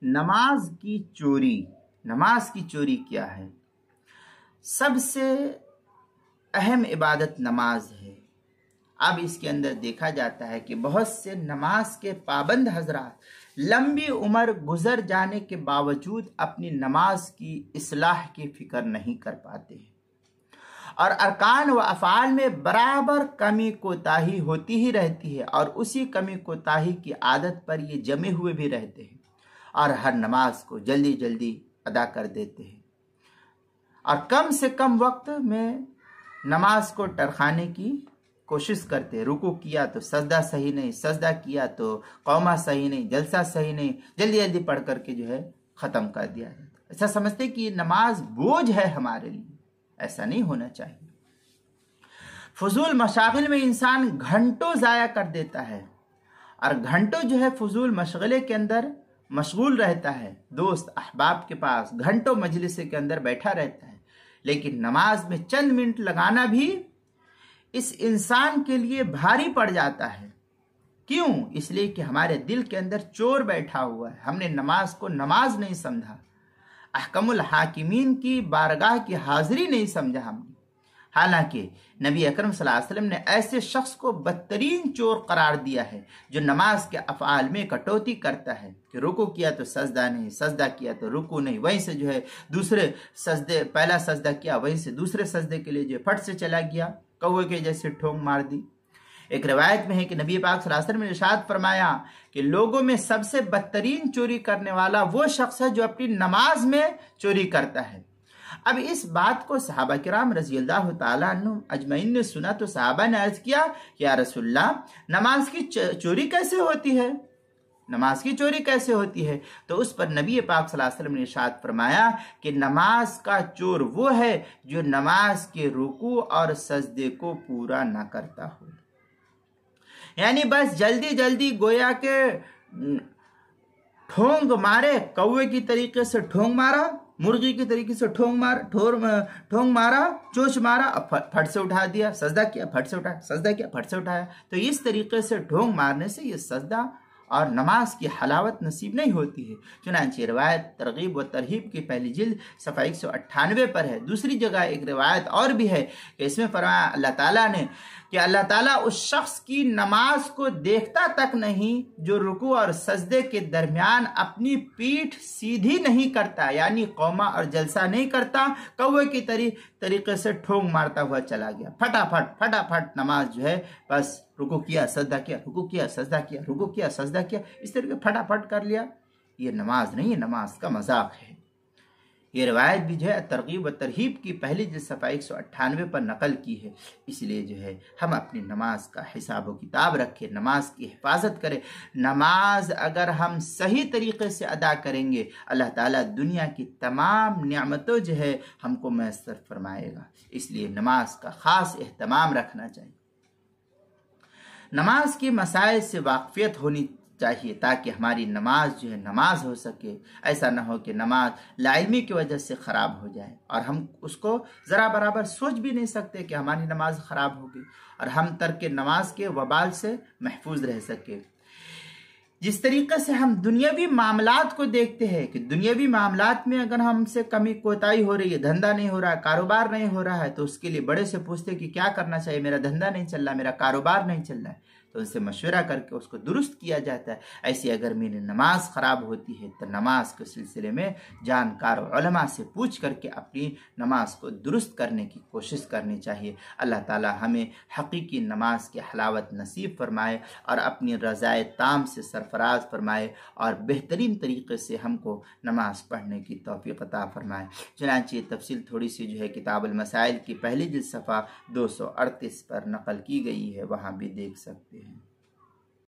नमाज की चोरी। नमाज की चोरी क्या है? सबसे अहम इबादत नमाज है। अब इसके अंदर देखा जाता है कि बहुत से नमाज के पाबंद हजरात लंबी उम्र गुजर जाने के बावजूद अपनी नमाज की इस्लाह की फिक्र नहीं कर पाते हैं और अरकान व अफ़ाल में बराबर कमी कोताही होती ही रहती है और उसी कमी कोताही की आदत पर ये जमे हुए भी रहते हैं और हर नमाज को जल्दी जल्दी अदा कर देते हैं और कम से कम वक्त में नमाज को टरखाने की कोशिश करते हैं। रुकू किया तो सजदा सही नहीं, सजदा किया तो कौमा सही नहीं, जलसा सही नहीं, जल्दी जल्दी पढ़ करके जो है ख़त्म कर दिया जाता है। ऐसा समझते कि ये नमाज बोझ है हमारे लिए। ऐसा नहीं होना चाहिए। फजूल मशागिल में इंसान घंटों ज़ाया कर देता है और घंटों जो है फजूल मशगले के अंदर मशगूल रहता है, दोस्त अहबाब के पास घंटों मजलिस के अंदर बैठा रहता है। लेकिन नमाज में चंद मिनट लगाना भी इस इंसान के लिए भारी पड़ जाता है। क्यों? इसलिए कि हमारे दिल के अंदर चोर बैठा हुआ है। हमने नमाज को नमाज नहीं समझा, अहकमुल हाकिमीन की बारगाह की हाजिरी नहीं समझा हमने। हालांकि नबी अकरम सल्लल्लाहु अलैहि वसल्लम ने ऐसे शख्स को बदतरीन चोर करार दिया है जो नमाज के अफ़आल में कटौती करता है कि रुकू किया तो सजदा नहीं, सजदा किया तो रुकू नहीं, वहीं से जो है दूसरे सजदे, पहला सजदा किया वहीं से दूसरे सजदे के लिए जो फट से चला गया, कौवे के जैसे ठोंग मार दी। एक रिवायत में है कि नबी पाक सल्लल्लाहु अलैहि वसल्लम ने इरशाद फरमाया कि लोगों में सबसे बदतरीन चोरी करने वाला वो शख्स है जो अपनी नमाज में चोरी करता है। अब इस बात को सहाबा किराम रज़ियल्लाहु ताला अन्हुम अजमईन ने सुना तो सहाबा ने अर्ज किया कि या रसूलल्लाह, नमाज की चोरी कैसे होती है? नमाज की चोरी कैसे होती है? तो उस पर नबी पाक सल्लल्लाहु अलैहि वसल्लम ने इरशाद फरमाया कि नमाज का चोर वो है जो नमाज के रुकू और सजदे को पूरा ना करता हो। यानी बस जल्दी जल्दी गोया के ठोंग मारे, कौवे की तरीके से ठोंग मारा, मुर्गी की तरीके से ठोंग मारा, चोंच मारा, फट से उठा दिया, सजदा किया, फट से उठाया, सजदा किया, फट से उठाया। तो इस तरीके से ठोंग मारने से ये सजदा और नमाज की हलावत नसीब नहीं होती है। चुनांचे रिवायत तरगीब व तरहीब की पहली जिल्द सफ़ा 198 पर है। दूसरी जगह एक रिवायत और भी है कि इसमें फरमाया अल्लाह ताला ने कि अल्लाह ताला उस शख्स की नमाज को देखता तक नहीं जो रुकू और सजदे के दरमियान अपनी पीठ सीधी नहीं करता, यानी कौमा और जलसा नहीं करता, कौवे की तरीके से ठोंग मारता हुआ चला गया। फटाफट नमाज जो है बस रुकू किया, सजदा किया, रुकू किया, सजदा किया, रुकू किया, सजदा किया, इस तरीके फटाफट कर लिया। ये नमाज नहीं है, नमाज का मजाक है। ये रिवायत भी जो है तरगीब व तरहीब की पहली जिल्द सफ़ा 198 पर नकल की है। इसलिए जो है हम अपनी नमाज का हिसाब व किताब रखें, नमाज की हिफाजत करें। नमाज अगर हम सही तरीके से अदा करेंगे, अल्लाह ताला दुनिया की तमाम नियामतों जो है हमको मैसर फरमाएगा। इसलिए नमाज का ख़ास एहतमाम रखना चाहिए। नमाज के मसाइल से वाक़फ़ियत होनी चाहिए ताकि हमारी नमाज जो है नमाज हो सके। ऐसा ना हो कि नमाज लाइल्मी की वजह से ख़राब हो जाए और हम उसको ज़रा बराबर सोच भी नहीं सकते कि हमारी नमाज ख़राब होगी और हम तर्क नमाज के वबाल से महफूज रह सके। जिस तरीके से हम दुनियावी मामलात को देखते हैं कि दुनियावी मामलात में अगर हमसे कमी कोताही हो रही है, धंधा नहीं हो रहा है, कारोबार नहीं हो रहा है, तो उसके लिए बड़े से पूछते हैं कि क्या करना चाहिए, मेरा धंधा नहीं चल रहा, मेरा कारोबार नहीं चल रहा है, तो उनसे मशवरा करके उसको दुरुस्त किया जाता है। ऐसी अगर मेरी नमाज ख़राब होती है तो नमाज के सिलसिले में जानकार उलमा से पूछ करके अपनी नमाज को दुरुस्त करने की कोशिश करनी चाहिए। अल्लाह ताला हमें हकीकी नमाज की हलावत नसीब फरमाए और अपनी रज़ाए ताम से सरफराज फरमाए और बेहतरीन तरीके से हमको नमाज पढ़ने की तौफीक अता फरमाए। चुनांचे तफसील थोड़ी सी जो है किताबुल मसाइल की पहली जिल्द सफ़ा 238 पर नकल की गई है, वहाँ भी देख सकते हैं।